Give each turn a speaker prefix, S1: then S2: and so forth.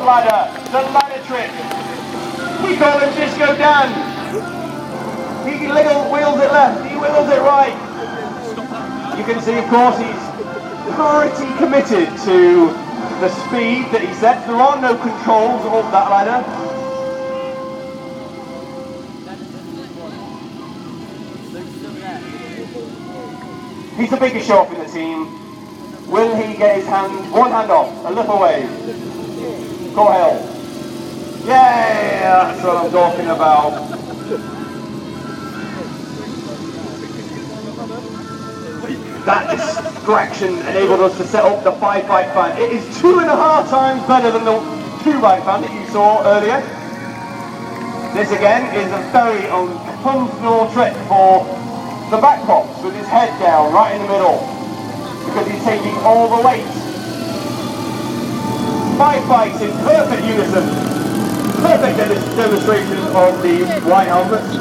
S1: the ladder trick. We call him Disco Dan. He little wheels it left, he wheels it right. You can see, of course, he's pretty committed to the speed that he sets. There are no controls of that ladder. He's the biggest show off in the team. Will he get his one hand off? A little wave. Go hell. Yay! That's what I'm talking about. That distraction enabled us to set up the 5-bike fan. It is 2.5 times better than the 2-bike fan that you saw earlier. This again is a very uncomfortable trick for the back box with his head down right in the middle because he's taking all the weight. 5 bikes in perfect unison. Perfect demonstration of the white helmets.